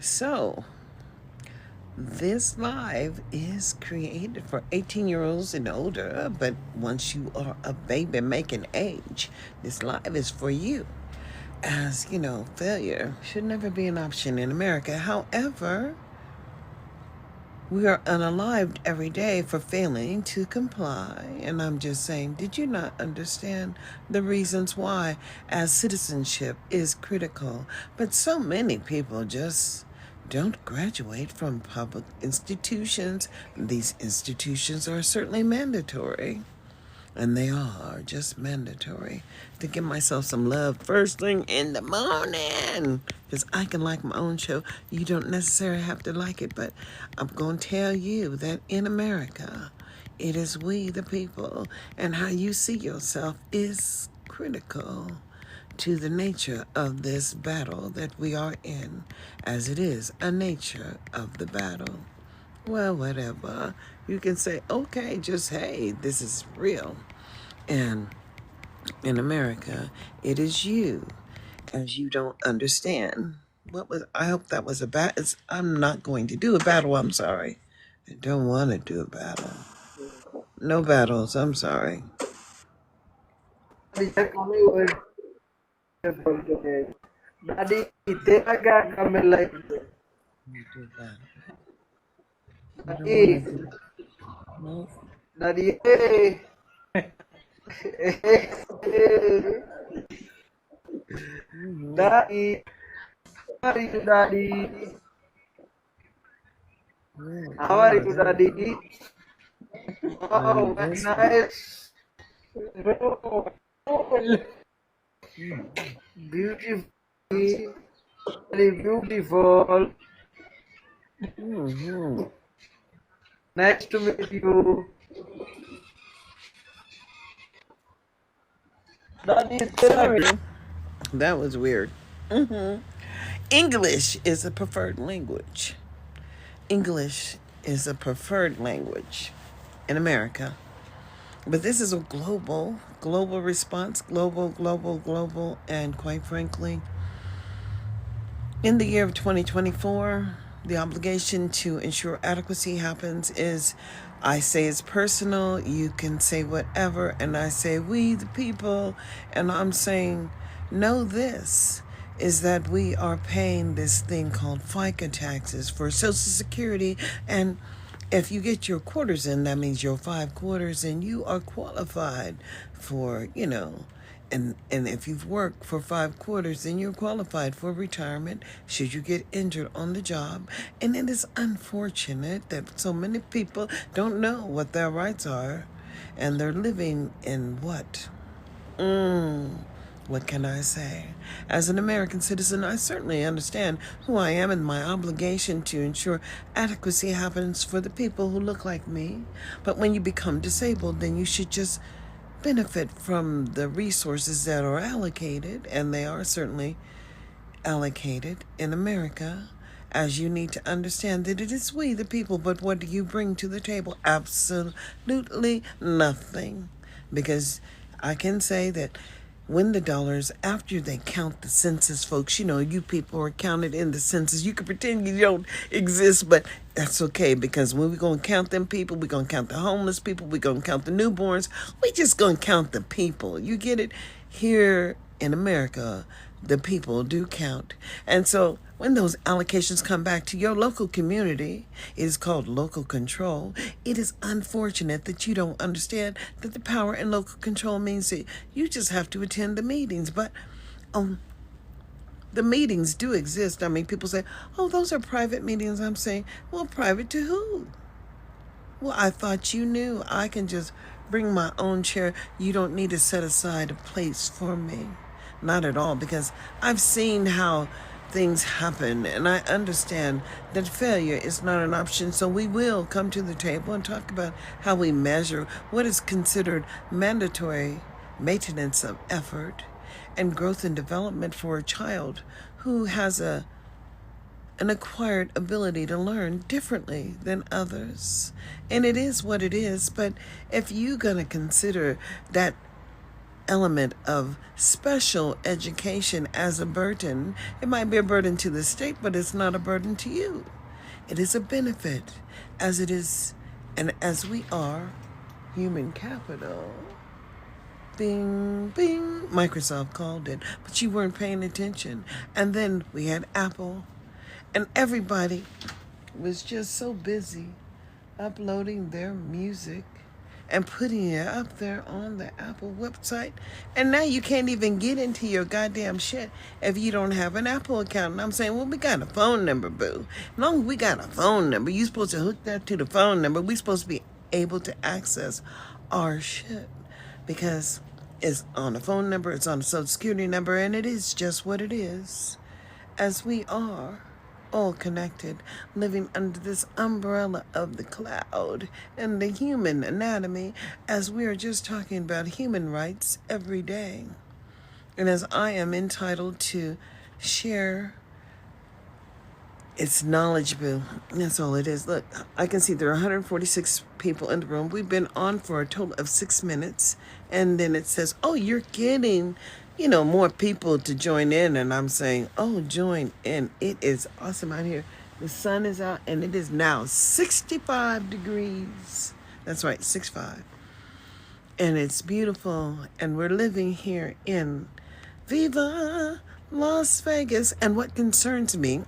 So, this live is created for 18-year-olds and older, but once you are a baby making age, this live is for you. As you know, failure should never be an option in America. However, we are unalived every day for failing to comply. And I'm just saying, did you not understand the reasons why, as citizenship is critical? But so many people just don't graduate from public institutions. These institutions are certainly mandatory. And they are just mandatory to give myself some love first thing in the morning. Because I can like my own show. You don't necessarily have to like it, but I'm going to tell you that in America, it is we, the people, and how you see yourself is critical to the nature of this battle that we are in, as it is a nature of the battle. Well, whatever. You can say, okay, just hey, this is real. And in America, it is you, as you don't understand. I hope that was a battle. I'm not going to do a battle, I'm sorry. I don't want to do a battle. No battles, I'm sorry. kami word for today. Daddy, itelaga kami like Do a battle. I don't Daddy, want to do no. Daddy, hey, hey, hey, Daddy, how are you, Daddy? How are you, Daddy? Oh, very nice. Oh, beautiful, very beautiful. Mm-hmm. Nice to meet you. Daddy, Sorry. That was weird. Mm-hmm. English is a preferred language. English is a preferred language in America. But this is a global response, global, and quite frankly, in the year of 2024, the obligation to ensure adequacy happens is, I say it's personal, you can say whatever, and I say we the people, and I'm saying, know this, is that we are paying this thing called FICA taxes for Social Security, and if you get your quarters in, that means your 5 quarters, and you are qualified for, and if you've worked for 5 quarters, then you're qualified for retirement should you get injured on the job. And it is unfortunate that so many people don't know what their rights are, and they're living in what? What can I say? As an American citizen, I certainly understand who I am and my obligation to ensure adequacy happens for the people who look like me. But when you become disabled, then you should just benefit from the resources that are allocated, and they are certainly allocated in America. As you need to understand that it is we, the people, but what do you bring to the table? Absolutely nothing. Because I can say that when the dollars, after they count the census, folks, you people are counted in the census. You can pretend you don't exist, but that's okay, because when we're going to count them people, we're going to count the homeless people, we're going to count the newborns, we just going to count the people. You get it? Here in America, the people do count. And so when those allocations come back to your local community, it is called local control. It is unfortunate that you don't understand that the power in local control means that you just have to attend the meetings. But the meetings do exist. I mean, people say, oh, those are private meetings. I'm saying, well, private to who? Well, I thought you knew I can just bring my own chair. You don't need to set aside a place for me. Not at all, because I've seen how things happen, and I understand that failure is not an option. So we will come to the table and talk about how we measure what is considered mandatory maintenance of effort and growth and development for a child who has an acquired ability to learn differently than others. And it is what it is. But if you're going to consider that element of special education as a burden. It might be a burden to the state, but it's not a burden to you. It is a benefit, as it is, and as we are human capital. Bing, bing, Microsoft called it, but you weren't paying attention. And then we had Apple, and everybody was just so busy uploading their music and putting it up there on the Apple website. And now you can't even get into your goddamn shit if you don't have an Apple account. And I'm saying, well, we got a phone number, boo. As long as we got a phone number, you're supposed to hook that to the phone number. We're supposed to be able to access our shit because it's on a phone number, it's on a social security number, and it is just what it is. As we are all connected, living under this umbrella of the cloud and the human anatomy, as we are just talking about human rights every day. And as I am entitled to share it's knowledgeable. That's all it is. Look, I can see there are 146 people in the room. We've been on for a total of 6 minutes. And then it says, oh, you're getting, more people to join in. And I'm saying, oh, join in. It is awesome out here. The sun is out and it is now 65 degrees. That's right, 65. And it's beautiful. And we're living here in Viva Las Vegas. And what concerns me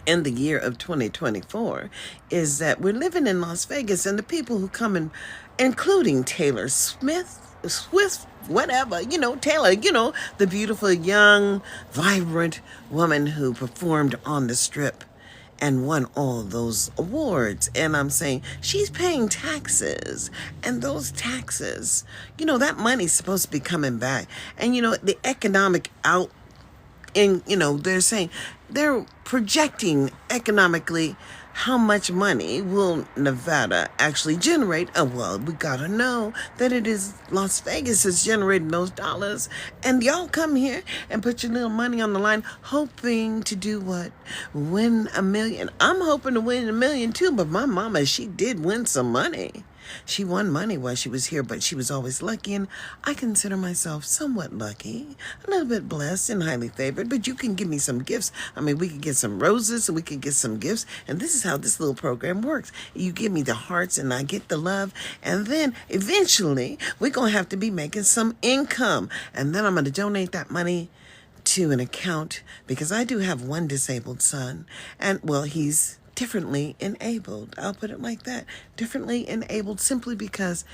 in the year of 2024 is that we're living in Las Vegas, and the people who come in, including Taylor Swift, whatever, Taylor, the beautiful, young, vibrant woman who performed on the Strip and won all those awards. And I'm saying she's paying taxes, and those taxes, that money's supposed to be coming back. And, the economic they're saying they're projecting economically how much money will Nevada actually generate. Oh, well, we gotta know that it is Las Vegas is generating those dollars. And y'all come here and put your little money on the line, hoping to do what? Win $1 million. I'm hoping to win $1 million too, but my mama, she did win some money. She won money while she was here, but she was always lucky, and I consider myself somewhat lucky, a little bit blessed and highly favored, but you can give me some gifts. I mean, we could get some roses and we could get some gifts, and this is how this little program works. You give me the hearts and I get the love, and then eventually we're going to have to be making some income, and then I'm going to donate that money to an account because I do have one disabled son, and, well, he's differently enabled. I'll put it like that. Differently enabled simply because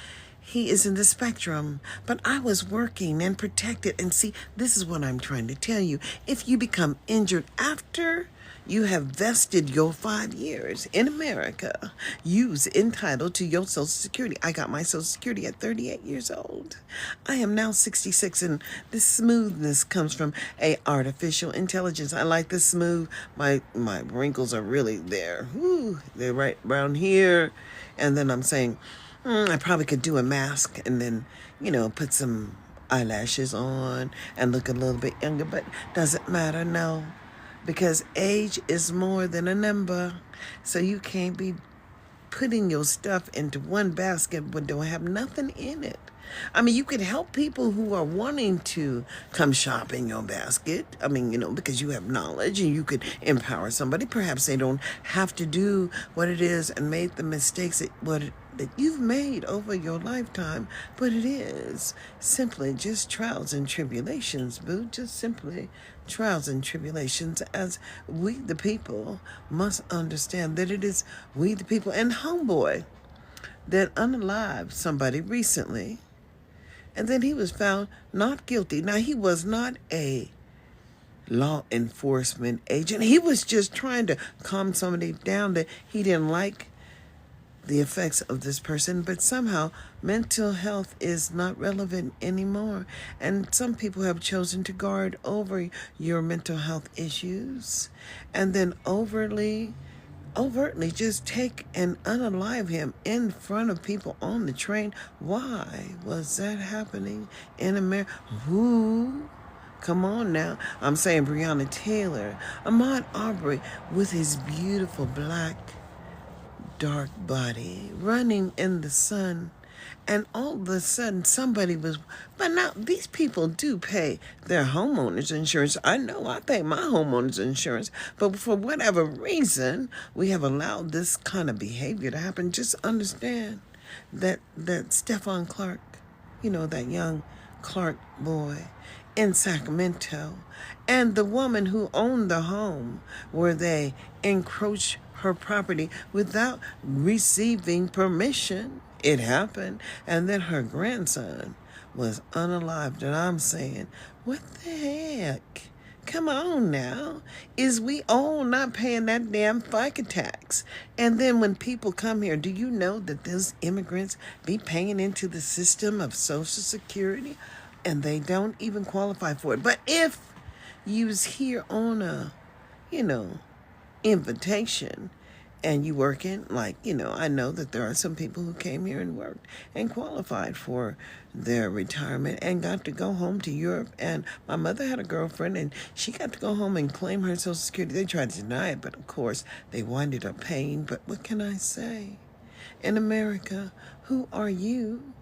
he is in the spectrum. But I was working and protected. And see, this is what I'm trying to tell you. If you become injured after you have vested your 5 years in America, you's entitled to your Social Security. I got my Social Security at 38 years old. I am now 66, and this smoothness comes from a artificial intelligence. I like the smooth. My wrinkles are really there. Whew, they're right around here. And then I'm saying, I probably could do a mask and then, put some eyelashes on and look a little bit younger, but doesn't matter, no. Because age is more than a number. So you can't be putting your stuff into one basket but don't have nothing in it. I mean, you could help people who are wanting to come shop in your basket. I mean, because you have knowledge and you could empower somebody. Perhaps they don't have to do what it is and make the mistakes that you've made over your lifetime. But it is simply just trials and tribulations, boo. Just simply trials and tribulations, as we the people must understand that it is we the people. And homeboy that unalived somebody recently, and then he was found not guilty. Now, he was not a law enforcement agent. He was just trying to calm somebody down that he didn't like the effects of this person, but somehow mental health is not relevant anymore. And some people have chosen to guard over your mental health issues and then overtly just take and unalive him in front of people on the train. Why was that happening in America? Who? Come on now. I'm saying Breonna Taylor, Ahmaud Arbery with his beautiful black dark body running in the sun And all of a sudden, somebody was, but now these people do pay their homeowners insurance. I know I pay my homeowners insurance, but for whatever reason, we have allowed this kind of behavior to happen. Just understand that Stephon Clark, that young Clark boy in Sacramento, and the woman who owned the home where they encroached her property without receiving permission. It happened, and then her grandson was unalived, and I'm saying, what the heck? Come on now. Is we all not paying that damn FICA tax? And then when people come here, do you know that those immigrants be paying into the system of Social Security and they don't even qualify for it? But if you's here on a, invitation and you working, I know that there are some people who came here and worked and qualified for their retirement and got to go home to Europe. And my mother had a girlfriend and she got to go home and claim her Social Security. They tried to deny it, but of course they winded up paying. But what can I say? In America, who are you?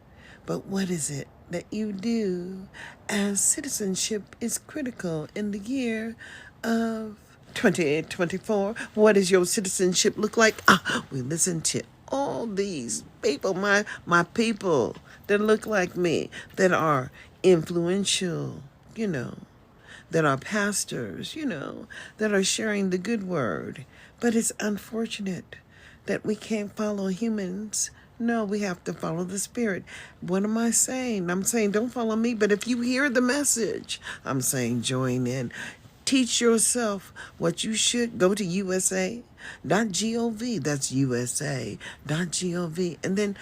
But what is it that you do? As citizenship is critical in the year of 2024. What does your citizenship look like? We listen to all these people, my people that look like me, that are influential, that are pastors, that are sharing the good word. But it's unfortunate that we can't follow humans. No, we have to follow the Spirit. What am I saying? I'm saying don't follow me, but if you hear the message, I'm saying join in. Teach yourself what you should. Go to USA.gov. That's USA.gov. And then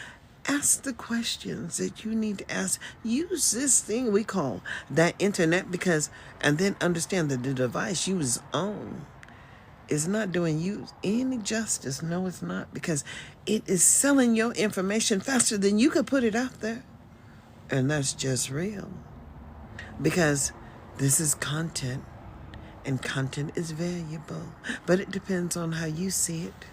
ask the questions that you need to ask. Use this thing we call that internet and then understand that the device you was on is not doing you any justice. No, it's not, because it is selling your information faster than you could put it out there. And that's just real. Because this is content. And content is valuable, but it depends on how you see it.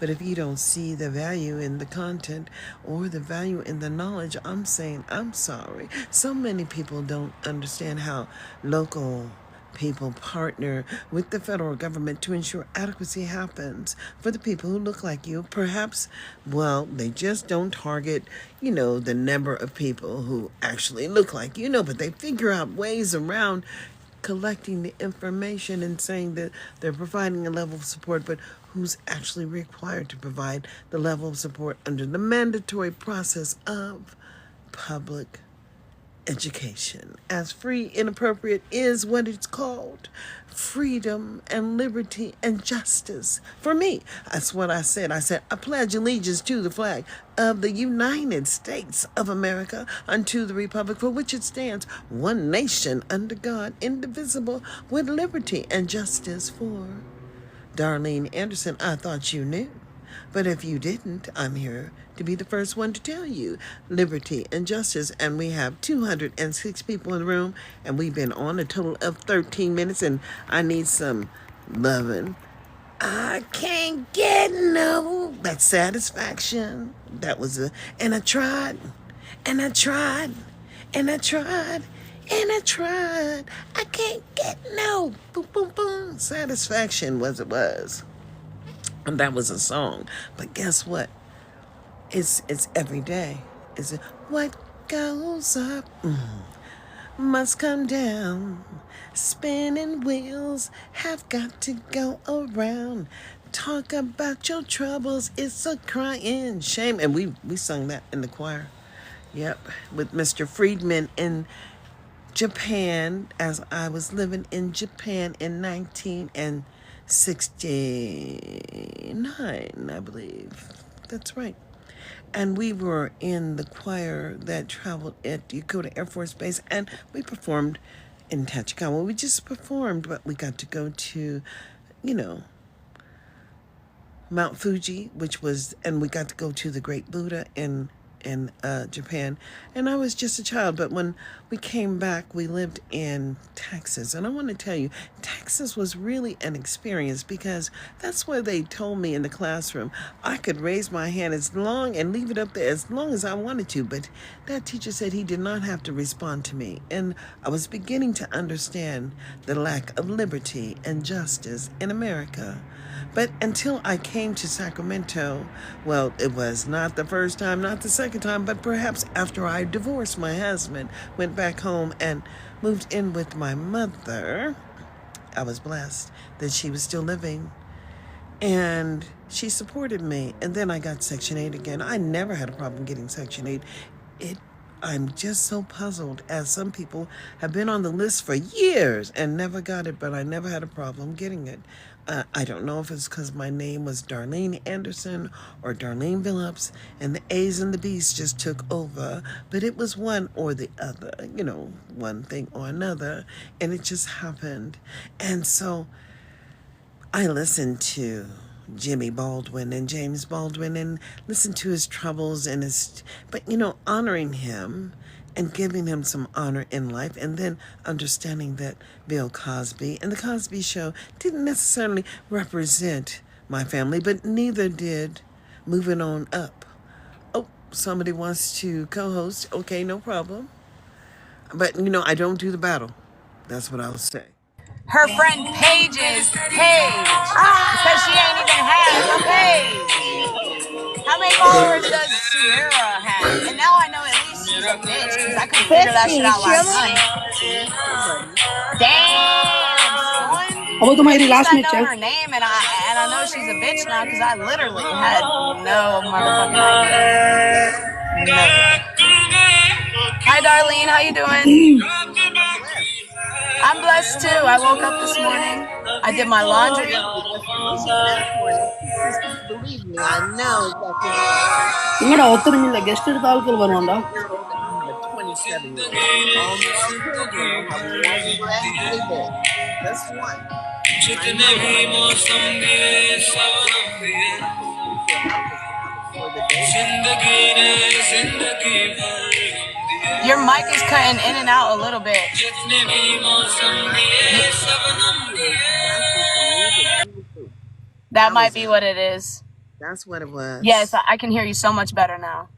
But if you don't see the value in the content or the value in the knowledge, I'm saying I'm sorry. So many people don't understand how local people partner with the federal government to ensure adequacy happens for the people who look like you. Perhaps, they just don't target, the number of people who actually look like but they figure out ways around collecting the information and saying that they're providing a level of support, but who's actually required to provide the level of support under the mandatory process of public education. As free and appropriate is what it's called. Freedom and liberty and justice. For me, that's what I said. I said, I pledge allegiance to the flag of the United States of America, unto the republic for which it stands, one nation under God, indivisible, with liberty and justice for. Darlene Anderson, I thought you knew. But if you didn't, I'm here to be the first one to tell you liberty and justice. And we have 206 people in the room, and we've been on a total of 13 minutes, and I need some loving. I can't get no that satisfaction. That was and I tried, and I tried, and I tried, and I tried. I can't get no boom, boom, boom satisfaction was. And that was a song. But guess what? It's every day. It's what goes up must come down. Spinning wheels have got to go around. Talk about your troubles. It's a crying shame. And we sung that in the choir. Yep. With Mr. Friedman in Japan, as I was living in Japan in 1969, I believe. That's right. And we were in the choir that traveled at Yokota Air Force Base, and we performed in Tachikawa. We just performed, but we got to go to, Mount Fuji, and we got to go to the Great Buddha in in Japan, and I was just a child. But when we came back, we lived in Texas, and I want to tell you, Texas was really an experience because that's where they told me in the classroom I could raise my hand as long and leave it up there as long as I wanted to. But that teacher said he did not have to respond to me, and I was beginning to understand the lack of liberty and justice in America. But until I came to Sacramento, well, it was not the first time, not the second time, but perhaps after I divorced my husband, went back home and moved in with my mother, I was blessed that she was still living and she supported me. And then I got Section 8 again. I never had a problem getting Section 8. It I'm just so puzzled, as some people have been on the list for years and never got it, but I never had a problem getting it. I don't know if it's because my name was Darlene Anderson or Darlene Phillips, and the A's and the B's just took over, but it was one or the other, one thing or another, and it just happened. And so I listened to Jimmy Baldwin and James Baldwin and listened to his troubles and but honoring him and giving him some honor in life, and then understanding that Bill Cosby and the Cosby Show didn't necessarily represent my family, but neither did Moving On Up. Oh, somebody wants to co-host. Okay, no problem. But I don't do the battle. That's what I'll say. Her friend Paige's page because she ain't even have a page. How many followers does Sierra have? And now I know at least she's a bitch because I couldn't figure that shit out last night. Damn, son. अब तुम्हारी At least last I में know चल her name and I know she's a bitch now because I literally had no motherfucking idea. None. Hi, Darlene. How you doing? I'm blessed too. I woke up this morning. I did my laundry. Believe me, I know exactly how ഇങ്ങടെ ഒത്തരമില്ല guest എടുത്ത ആൾക്കാർ വരുന്നുണ്ടോ I have a 27-year-old. All male children. I have one grandbaby. That's one. जितने भी मौसम दिए सब दिए जिंदगी ने जिंदगी भर Your mic is cutting in and out a little bit. That might be what it is. That's what it was. Yes, I can hear you so much better now.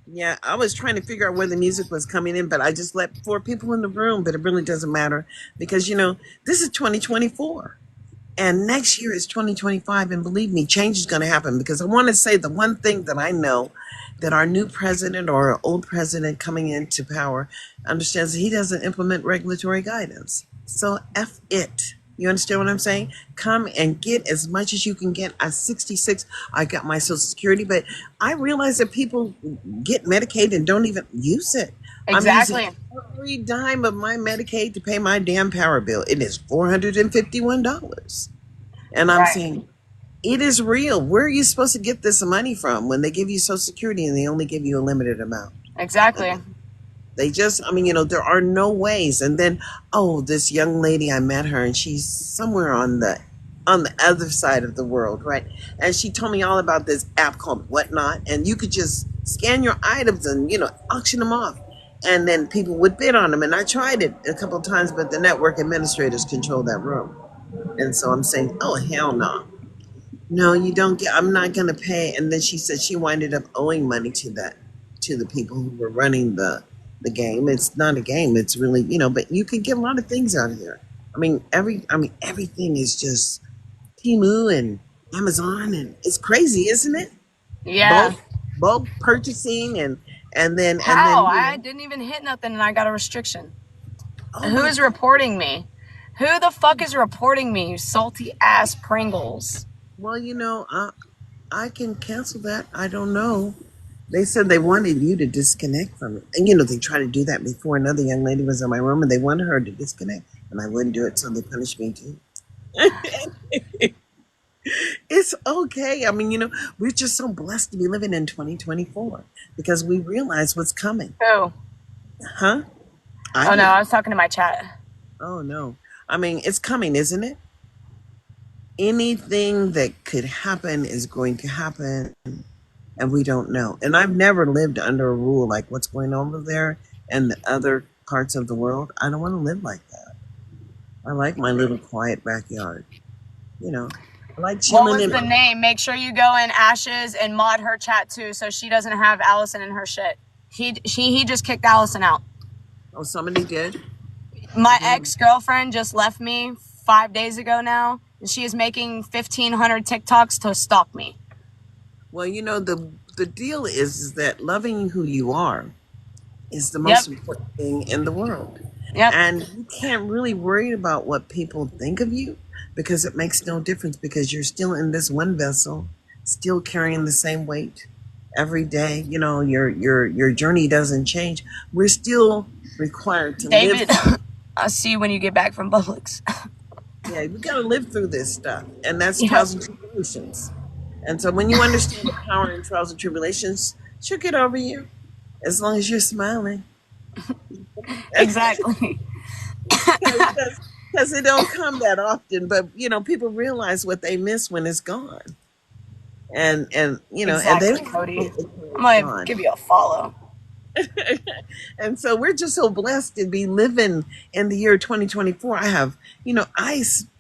Yeah, I was trying to figure out where the music was coming in, but I just let 4 people in the room, but it really doesn't matter because, this is 2024 and next year is 2025. And believe me, change is going to happen because I want to say the one thing that I know that our new president or our old president coming into power understands that he doesn't implement regulatory guidance. So F it. You understand what I'm saying? Come and get as much as you can get. At 66, I got my Social Security, but I realize that people get Medicaid and don't even use it. Exactly. I'm using every dime of my Medicaid to pay my damn power bill. It is $451. And I'm saying, it is real. Where are you supposed to get this money from when they give you Social Security and they only give you a limited amount? Exactly. They just, there are no ways. And then, this young lady, I met her and she's somewhere on the other side of the world, right? And she told me all about this app called Whatnot. And you could just scan your items and, auction them off. And then people would bid on them. And I tried it a couple of times, but the network administrators control that room. And so I'm saying, oh, hell no. No, you don't get, I'm not going to pay. And then she said she winded up owing money to the people who were running the game. It's not a game. It's really, but you can get a lot of things out here. Everything is just Temu and Amazon, and it's crazy, isn't it? Yeah. Bulk purchasing and then how? I didn't even hit nothing and I got a restriction. Who is reporting me? Who the fuck is reporting me, you salty ass Pringles? Well, I can cancel that. I don't know. They said they wanted you to disconnect from it. And, they tried to do that before. Another young lady was in my room and they wanted her to disconnect. And I wouldn't do it, so they punished me too. It's okay. We're just so blessed to be living in 2024 because we realize what's coming. Who? Huh? No, I was talking to my chat. Oh, no. It's coming, isn't it? Anything that could happen is going to happen. and we don't know. And I've never lived under a rule like what's going on over there and the other parts of the world. I don't want to live like that. I like my little quiet backyard. You know, I like What chilling was in. the name? Make sure you go in Ashes and mod her chat too, so she doesn't have Allison in her shit. He just kicked Allison out. Oh, somebody did. My ex-girlfriend just left me 5 days ago now, and she is making 1,500 TikToks to stalk me. Well, you know, the deal is that loving who you are is the most important thing in the world. Yep. And you can't really worry about what people think of you because it makes no difference because you're still in this one vessel, still carrying the same weight every day. You know, your journey doesn't change. We're still required to David, live. I'll see you when you get back from Publix. Yeah, we gotta live through this stuff. And that's Yep. trials and tribulations. And so when you understand the power in trials and tribulations, she'll get over you as long as you're smiling. Exactly. Because it don't come that often, but you know, people realize what they miss when it's gone. And you know, Exactly, and they don't Cody. it's I'm gonna gone. give you a follow. And so we're just so blessed to be living in the year 2024. I have, you know,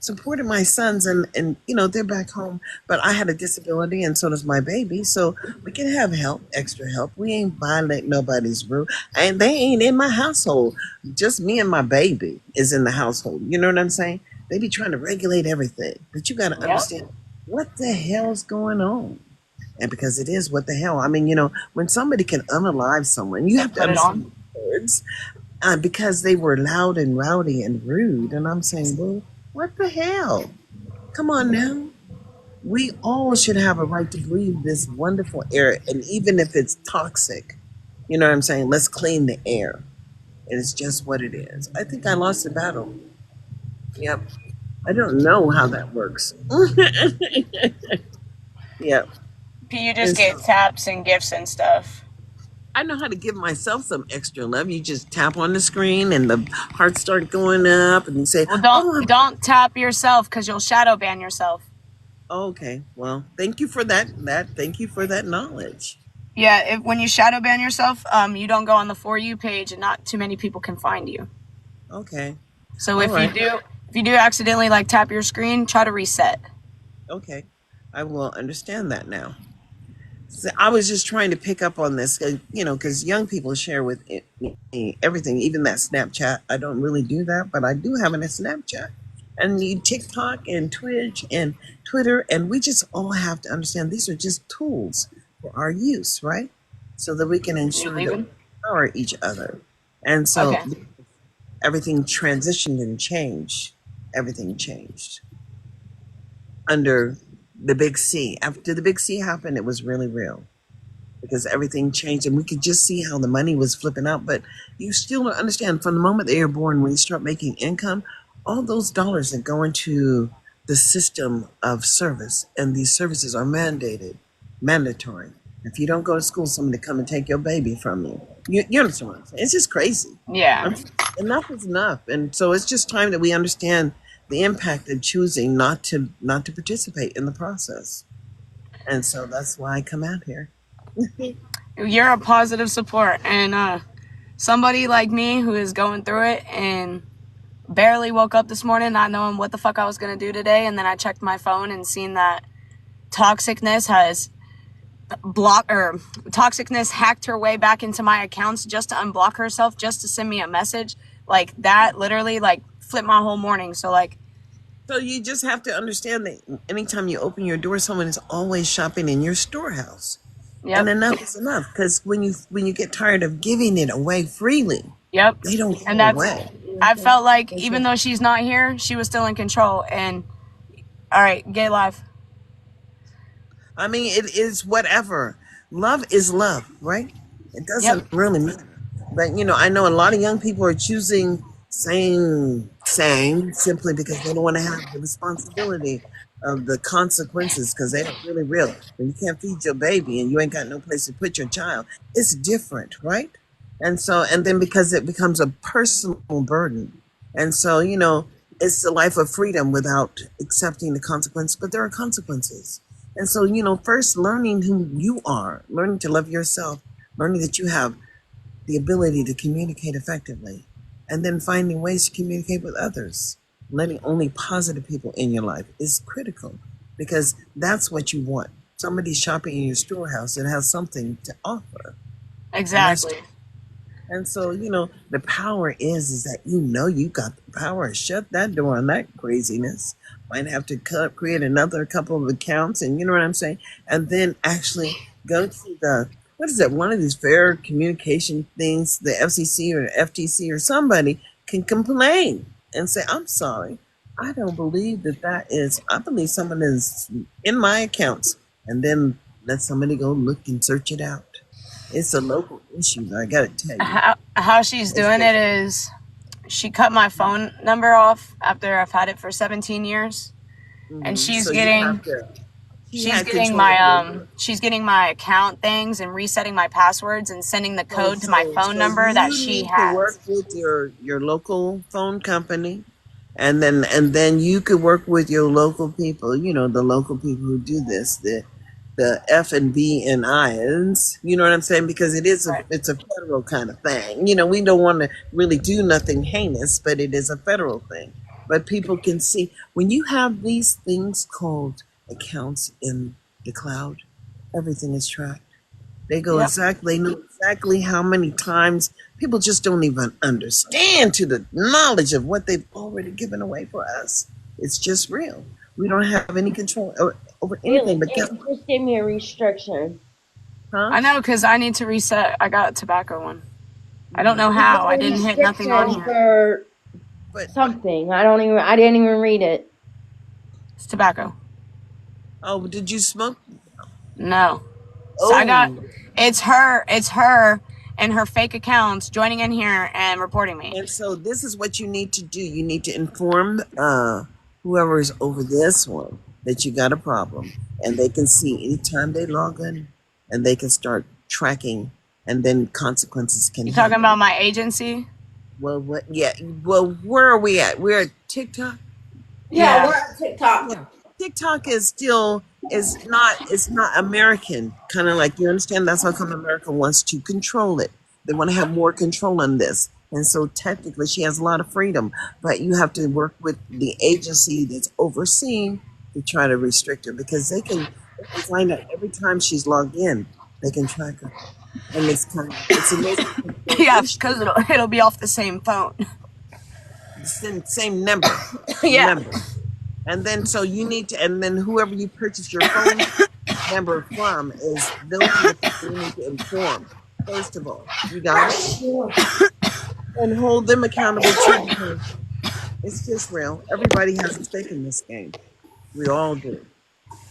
supported my sons and, you know, they're back home, but I had a disability and so does my baby. So we can have help, extra help. We ain't violating nobody's rule. And they ain't in my household. Just me and my baby is in the household. You know what I'm saying? They be trying to regulate everything. But you got to Yep. understand what the hell's going on. And because it is what the hell. I mean, you know, when somebody can unalive someone, you have to Put it understand on. the words because they were loud and rowdy and rude. And I'm saying, well, what the hell? Come on now. We all should have a right to breathe this wonderful air. And even if it's toxic, you know what I'm saying? Let's clean the air. It's just what it is. I think I lost the battle. Yep. I don't know how that works. Yep. You just And get so taps and gifts and stuff. I know how to give myself some extra love. You just tap on the screen and the hearts start going up and you say, Well, oh, don't tap yourself because you'll shadow ban yourself. okay. Well, thank you for that. Thank you for that knowledge. Yeah, when you shadow ban yourself, you don't go on the For You page, and not too many people can find you. Okay. So All if right. you do accidentally like tap your screen, try to reset. Okay. I will understand that now. So I was just trying to pick up on this, you know, because young people share with me everything, even that Snapchat. I don't really do that, but I do have a Snapchat. And TikTok and Twitch and Twitter, and we just all have to understand these are just tools for our use, right? So that we can You ensure that we leaving? empower each other. And so Okay. everything transitioned and changed. Everything changed under the big C. After the big C happened, it was really real because everything changed and we could just see how the money was flipping out. But you still don't understand from the moment that you're born, when you start making income, all those dollars that go into the system of service, and these services are mandatory. If you don't go to school, somebody come and take your baby from you. You understand what I'm saying? It's just crazy. Yeah. Enough is enough. And so it's just time that we understand the impact of choosing not to participate in the process. And so that's why I come out here. You're a positive support, and somebody like me who is going through it and barely woke up this morning not knowing what the fuck I was gonna do today, and then I checked my phone and seen that toxicness hacked her way back into my accounts just to unblock herself, just to send me a message like that. Literally, like, flipped my whole morning. So like, So you just have to understand that anytime you open your door, someone is always shopping in your storehouse. yep, And enough is enough. Because when you get tired of giving it away freely, yep. they don't And go that's, away. I felt like even though she's not here, she was still in control. And all right, gay life. I mean, it is whatever. Love is love, right? It doesn't Yep. really matter. But you know, I know a lot of young people are choosing same simply because they don't want to have the responsibility of the consequences because they don't really real. When you can't feed your baby and you ain't got no place to put your child, it's different, right? And so, and then because it becomes a personal burden, and so you know, it's the life of freedom without accepting the consequence. But there are consequences. And so, first learning who you are, learning to love yourself, learning that you have the ability to communicate effectively, and then finding ways to communicate with others. Letting only positive people in your life is critical because that's what you want. Somebody shopping in your storehouse that has something to offer. Exactly. And so, the power is that you got the power. Shut that door on that craziness. Might have to create another couple of accounts, and you know what I'm saying? And then actually go to what is it? One of these fair communication things, the FCC or the FTC or somebody can complain and say, I'm sorry. I don't believe that is, I believe someone is in my accounts. And then let somebody go look and search it out. It's a local issue, I gotta tell you. How she's doing it is she cut my phone number off after I've had it for 17 years. And she's So getting she's getting my account things and resetting my passwords and sending the code to my phone number that she has. To work with your local phone company, and then you could work with your local people. The local people who do this, the F and B and I's. You know what I'm saying? Because it's a federal kind of thing. We don't want to really do nothing heinous, but it is a federal thing. But people can see when you have these things called accounts in the cloud, everything is tracked. They go they know exactly how many times. People just don't even understand to the knowledge of what they've already given away for us. It's just real. We don't have any control over anything. But just give me a restriction. Huh? I know, because I need to reset. I got a tobacco one. I don't know how. I didn't hit nothing on here. But something. I didn't even read it. It's tobacco. Oh, did you smoke? No. So it's her and her fake accounts joining in here and reporting me. And so this is what you need to do. You need to inform whoever is over this one that you got a problem, and they can see anytime they log in, and they can start tracking, and then consequences can. You talking about my agency? Well, what? Yeah. Well, where are we at? We're at TikTok. Yeah, we're at TikTok. Yeah. TikTok is not American. Kind of like, you understand? That's how come America wants to control it. They want to have more control on this. And so technically she has a lot of freedom, but you have to work with the agency that's overseeing to try to restrict her, because they can find out every time she's logged in, they can track her. And it's amazing. Yeah, because it'll be off the same phone. Same number. Yeah. Number. And then so you need to, and then whoever you purchase your phone number from is those that you need to inform. First of all, you got it, and hold them accountable too, because it's just real. Everybody has a stake in this game. We all do,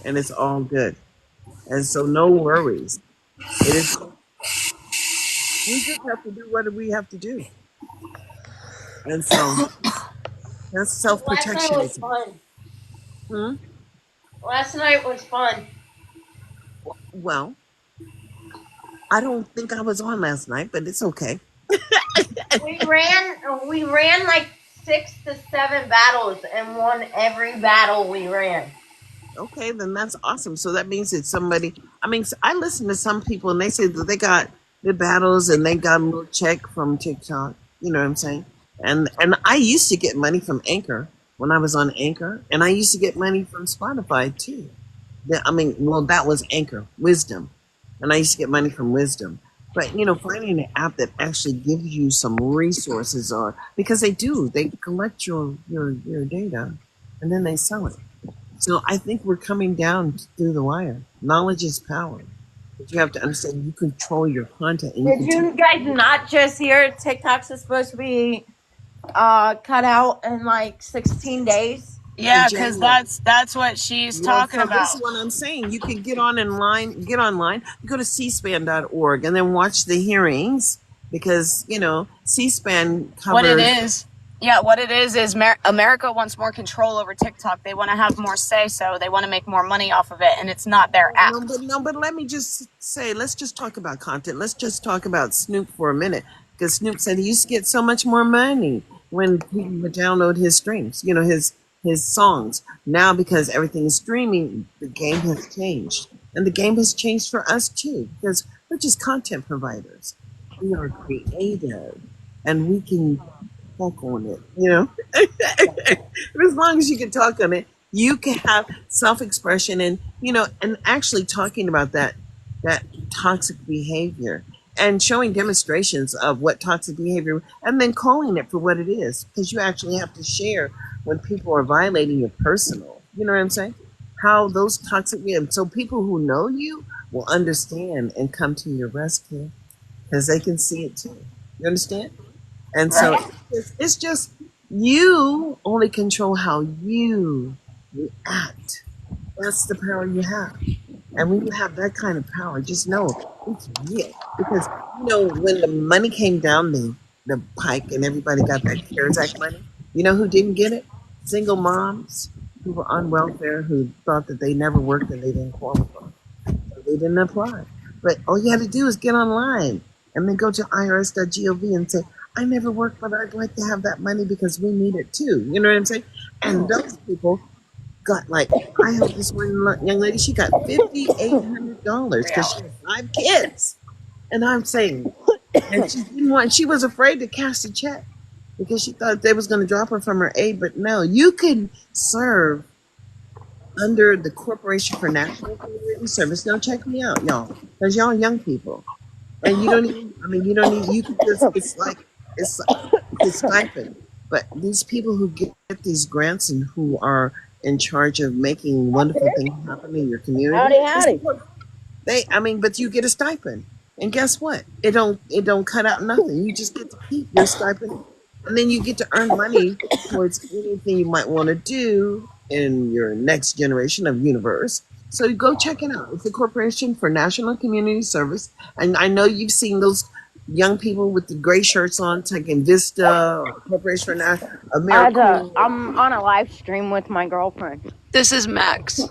and it's all good. And so no worries. It is. We just have to do what we have to do, and so that's self-protection. Last night was fun. Last night was fun. Well, I don't think I was on last night, but it's okay. We ran like 6 to 7 battles and won every battle we ran. Okay, then that's awesome. So that means that somebody, I listen to some people and they say that they got the battles and they got a little check from TikTok. You know what I'm saying? And I used to get money from Anchor when I was on Anchor, and I used to get money from Spotify too. That was Anchor, Wisdom. And I used to get money from Wisdom. But, finding an app that actually gives you some resources, because they collect your data and then they sell it. So I think we're coming down through the wire. Knowledge is power. But you have to understand you control your content. And Did you guys not just hear TikToks is supposed to be cut out in like 16 days? Yeah, because that's what she's talking about. This is what I'm saying. You can get online, you go to cspan.org and then watch the hearings, because, C-SPAN covers... What it is America wants more control over TikTok. They want to have more say, so they want to make more money off of it, and it's not their app. But let me just say, let's just talk about content. Let's just talk about Snoop for a minute, because Snoop said he used to get so much more money when people would download his streams, his songs. Now, because everything is streaming, the game has changed. And the game has changed for us too, because we're just content providers. We are creative and we can talk on it, you know? As long as you can talk on it, you can have self-expression and, you know, and actually talking about that toxic behavior and showing demonstrations of what toxic behavior and then calling it for what it is, because you actually have to share when people are violating your personal, you know what I'm saying, how those toxic behavior, so people who know you will understand and come to your rescue because they can see it too, you understand? And so it's just you only control how you react. That's the power you have. And when you have that kind of power, just know it's real. Because, you know, when the money came down the pike and everybody got that CARES Act money, you know who didn't get it? Single moms who were on welfare who thought that they never worked and they didn't qualify. So they didn't apply. But all you had to do is get online and then go to irs.gov and say, I never worked, but I'd like to have that money because we need it too. You know what I'm saying? And those people got like, I helped this one young lady, she got $5,800 because she had 5 kids. And I'm saying, and she didn't want, she was afraid to cash a check because she thought they was going to drop her from her aid. But no, you can serve under the Corporation for National Community Service. Now check me out, y'all, because y'all young people. And you don't even, I mean, you don't need, you can just, it's like, it's a stipend. But these people who get these grants and who are in charge of making wonderful things happen in your community. Howdy. I mean, but you get a stipend. And guess what? It don't cut out nothing. You just get to keep your stipend. And then you get to earn money towards anything you might want to do in your next generation of universe. So you go check it out. It's the Corporation for National Community Service. And I know you've seen those young people with the gray shirts on taking Vista or Corporation for America. I'm on a live stream with my girlfriend. This is Max.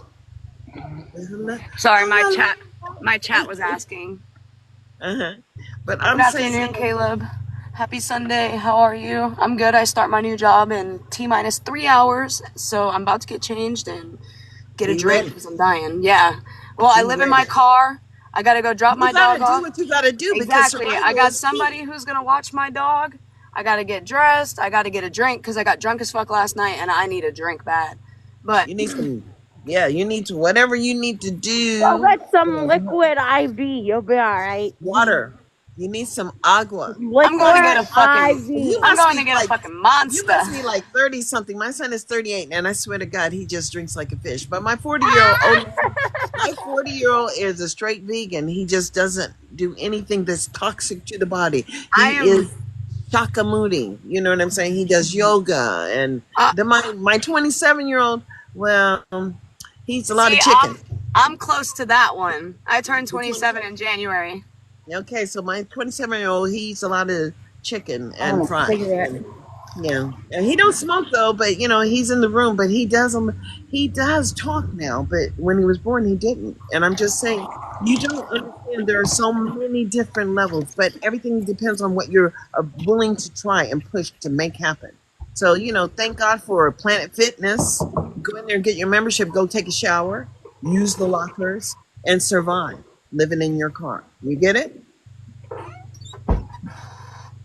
Sorry, my chat was asking. But I'm Good saying, afternoon, Caleb. Happy Sunday. How are you? I'm good. I start my new job in T-minus 3 hours, so I'm about to get changed and get a drink because I'm dying. Yeah. Well, I live in my car. I gotta go drop my dog off. do what you gotta do. Exactly. Because I got somebody who's gonna watch my dog. I gotta get dressed. I gotta get a drink because I got drunk as fuck last night and I need a drink bad. But you need some. Yeah, you need to whatever you need to do. Go get some liquid IV. You'll be all right. Water. You need some agua. I'm going to get a fucking. IV. I'm going to get a fucking monster. You must be like 30 something. My son is 38, and I swear to God, he just drinks like a fish. But my 40-year-old is a straight vegan. He just doesn't do anything that's toxic to the body. He is Shakyamuni. You know what I'm saying? He does yoga, and then my 27-year-old. Well, he's a lot of chicken. I'm close to that one. I turned 27 in January. Okay, so my 27-year-old, he eats a lot of chicken and fries. Yeah, and he don't smoke though, but you know he's in the room. But he does talk now. But when he was born, he didn't. And I'm just saying, you don't understand. There are so many different levels, but everything depends on what you're willing to try and push to make happen. So you know, thank God for Planet Fitness. Go in there and get your membership. Go take a shower, use the lockers, and survive living in your car. You get it?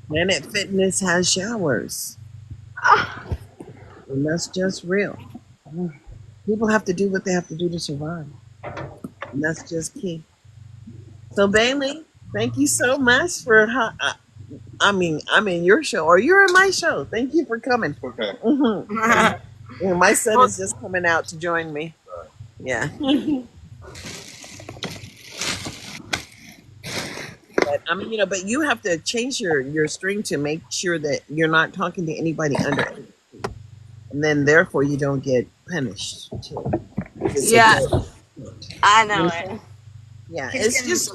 Planet Fitness has showers. And that's just real. People have to do what they have to do to survive. And that's just key. So Bailey, thank you so much for I'm in your show or you're in my show. Thank you for coming. Okay. Yeah, my son is just coming out to join me. Yeah. But but you have to change your string to make sure that you're not talking to anybody under 18. And then therefore you don't get punished too. Yeah, I know it. Yeah, it's just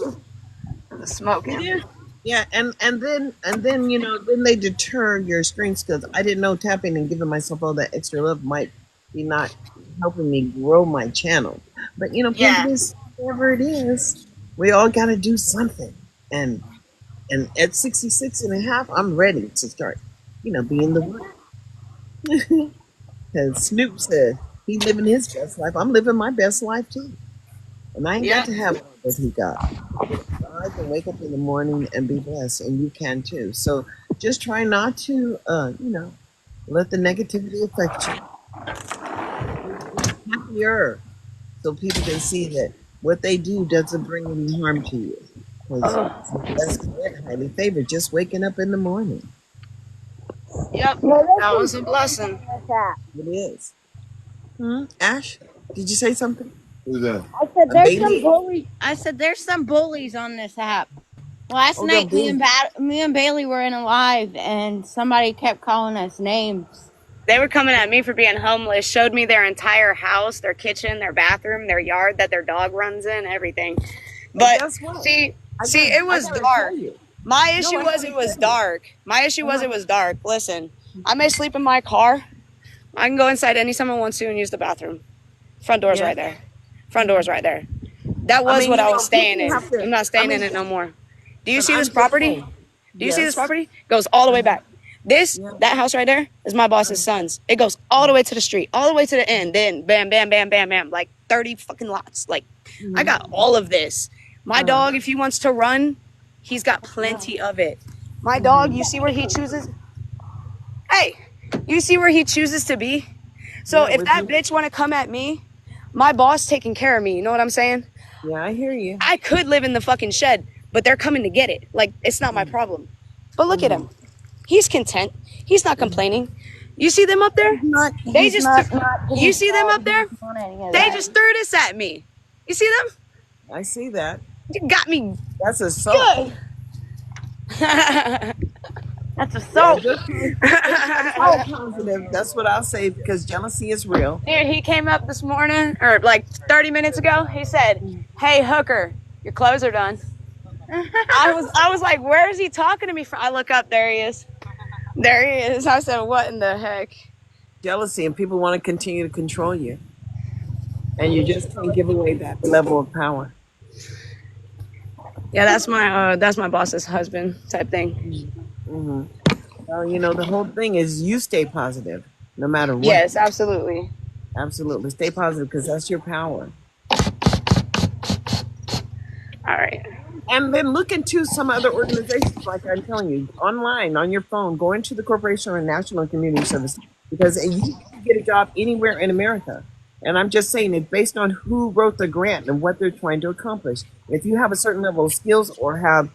the smoking. Yeah, and then then they deter your strengths because I didn't know tapping and giving myself all that extra love might be not helping me grow my channel. But whatever it is, we all got to do something. And at 66 and a half, I'm ready to start, being the one. because Snoop said he living his best life. I'm living my best life too, and I ain't got Yep. to have all that he got. I can wake up in the morning and be blessed, and you can too. So just try not to, let the negativity affect you. Be happier, so people can see that what they do doesn't bring any harm to you. Because that's highly favored. Just waking up in the morning, Yep. No, there's That some was a blessing. bullies on this app. it is. Ash, did you say something? Who's that? I said A there's some Bailey? bullies. I said there's some bullies on this app. Last Oh, they're night, me and Bailey were in a live, and somebody kept calling us names. They were coming at me for being homeless, showed me their entire house, their kitchen, their bathroom, their yard that their dog runs in, everything. But guess what? see, it was dark. My issue was it was dark. My issue was it was dark. Listen, I may sleep in my car. I can go inside anytime I want to and use the bathroom. Front door's right there. Front door's right there. That was what I was staying in. I'm not staying in it no more. Do you see this property? Do you see this property? Goes all the way back. That house right there is my boss's son's. It goes all the way to the street, all the way to the end. Then bam, bam, bam, bam, bam, like 30 fucking lots. Like I got all of this. My dog, if he wants to run, he's got plenty of it. My dog, you see where he chooses? Hey, you see where he chooses to be? So if that bitch want to come at me, my boss taking care of me. You know what I'm saying? Yeah, I hear you. I could live in the fucking shed, but they're coming to get it. Like, it's not my problem. But look at him. He's content. He's not complaining. You see them up there? You see them up there? They just threw this at me. You see them? I see that. You got me That's assault. good. That's assault. Positive. That's what I'll say because jealousy is real. Dude, he came up this morning, or like 30 minutes ago. He said, "Hey, hooker, your clothes are done." I was like, where is he talking to me from? I look up, there he is. There he is. I said, what in the heck? Jealousy, and people want to continue to control you. And you just can't give away that level of power. Yeah, that's my boss's husband type thing. Well, the whole thing is you stay positive no matter what. Yes, absolutely. Absolutely. Stay positive because that's your power. All right. And then look into some other organizations, like I'm telling you, online, on your phone. Go into the Corporation for National and Community Service because you can get a job anywhere in America. And I'm just saying it's based on who wrote the grant and what they're trying to accomplish. If you have a certain level of skills or have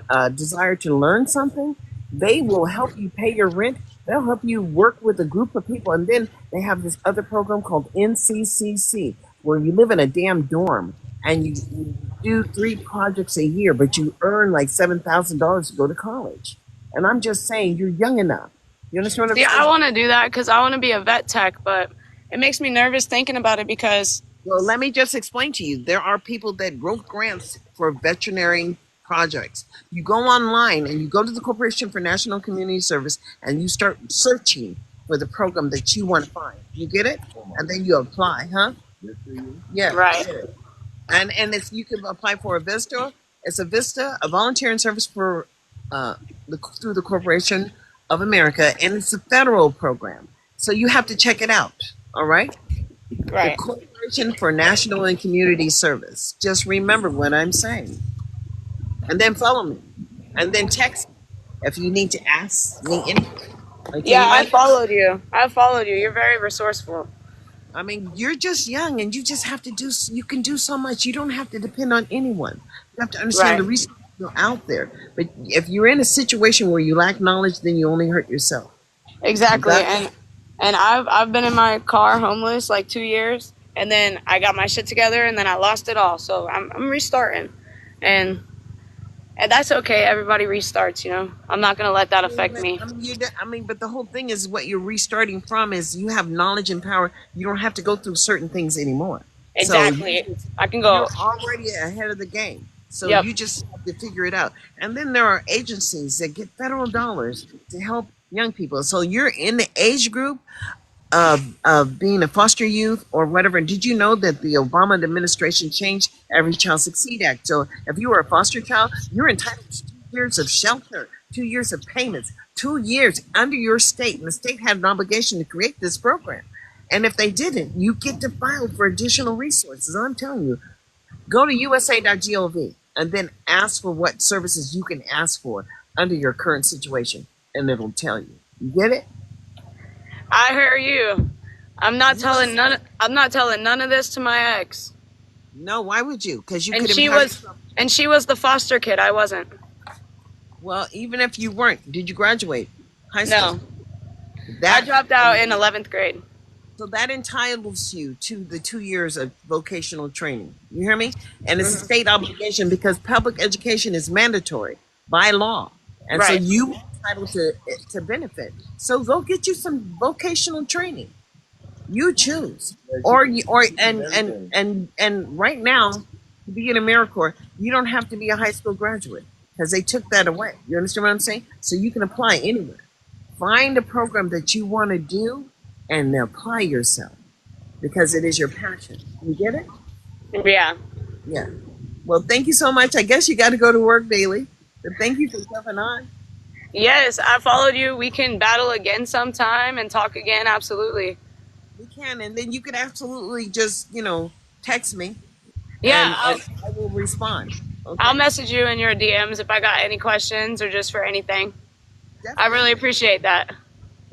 a desire to learn something, they will help you pay your rent. They'll help you work with a group of people. And then they have this other program called NCCC, where you live in a damn dorm and you do 3 projects a year, but you earn like $7,000 to go to college. And I'm just saying, you're young enough. You understand what I'm saying? I want to do that because I want to be a vet tech, but it makes me nervous thinking about it because... Well, let me just explain to you. There are people that wrote grants for veterinary projects. You go online and you go to the Corporation for National Community Service and you start searching for the program that you want to find. You get it? And then you apply, huh? Yeah. Right. And if you can apply for a VISTA, it's a VISTA, a volunteering service for through the Corporation of America, and it's a federal program. So you have to check it out. All right? Right. The Corporation for National and Community Service. Just remember what I'm saying. And then follow me. And then text me if you need to ask me anything. Okay? Yeah, I followed you. You're very resourceful. I mean, you're just young and you just have to you can do so much. You don't have to depend on anyone. You have to understand the resources are out there. But if you're in a situation where you lack knowledge, then you only hurt yourself. Exactly. And I've been in my car homeless like 2 years, and then I got my shit together and then I lost it all. So I'm restarting. And that's okay. Everybody restarts, I'm not going to let that affect me. But the whole thing is what you're restarting from is you have knowledge and power. You don't have to go through certain things anymore. Exactly. So I can go. You're already ahead of the game. So Yep. you just have to figure it out. And then there are agencies that get federal dollars to help young people. So you're in the age group of being a foster youth or whatever. Did you know that the Obama administration changed Every Child Succeed Act? So if you were a foster child, you're entitled to 2 years of shelter, 2 years of payments, 2 years under your state. And the state had an obligation to create this program. And if they didn't, you get to file for additional resources. I'm telling you, go to usa.gov and then ask for what services you can ask for under your current situation, and it'll tell you. You get it? I hear you. I'm not telling none of this to my ex. No, why would you? Because you And could she was the foster kid. I wasn't. Well, even if you weren't, did you graduate high school? No. I dropped out in 11th grade. So that entitles you to the 2 years of vocational training. You hear me? And it's a state obligation because public education is mandatory by law. And so Right. you are entitled to benefit. So go get you some vocational training. You choose. And right now, to be in AmeriCorps, you don't have to be a high school graduate because they took that away. You understand what I'm saying? So you can apply anywhere. Find a program that you want to do and apply yourself because it is your passion. You get it? Yeah. Yeah. Well, thank you so much. I guess you got to go to work, Bailey. But thank you for coming on. Yes, I followed you. We can battle again sometime and talk again. Absolutely. We can, and then you could absolutely just, text me. Yeah. And I will respond. Okay? I'll message you in your DMs if I got any questions or just for anything. Definitely. I really appreciate that.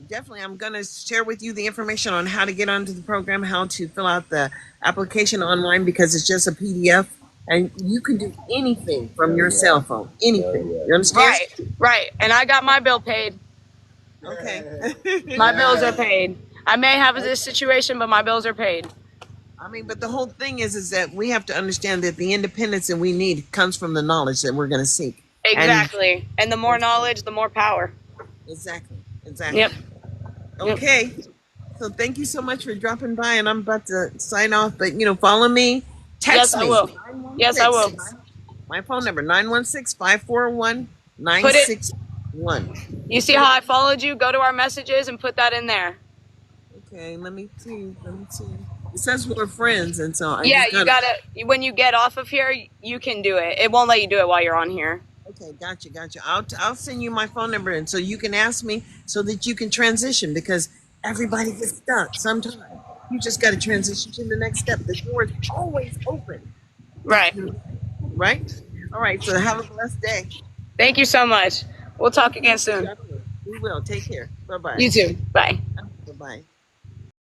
Definitely. I'm going to share with you the information on how to get onto the program, how to fill out the application online because it's just a PDF. And you can do anything from your cell phone. Anything. You understand? Right. And I got my bill paid. Okay. My bills are paid. I may have this situation, but my bills are paid. I mean, but the whole thing is that we have to understand that the independence that we need comes from the knowledge that we're going to seek. Exactly. And the more knowledge, the more power. Exactly. Yep. Okay. So thank you so much for dropping by, and I'm about to sign off. But follow me. Text Yes, me. I will. Yes, I will. My phone number 916-541-961. You see how I followed you? Go to our messages and put that in there. Okay, let me see. It says we're friends, and so you gotta. When you get off of here, you can do it. It won't let you do it while you're on here. Okay, gotcha. I'll send you my phone number, and so you can ask me so that you can transition because everybody gets stuck sometimes. You just got to transition to the next step. The door is always open. Right. Right? All right. So have a blessed day. Thank you so much. We'll talk again soon. We will. Take care. Bye-bye. You too. Bye. Bye-bye.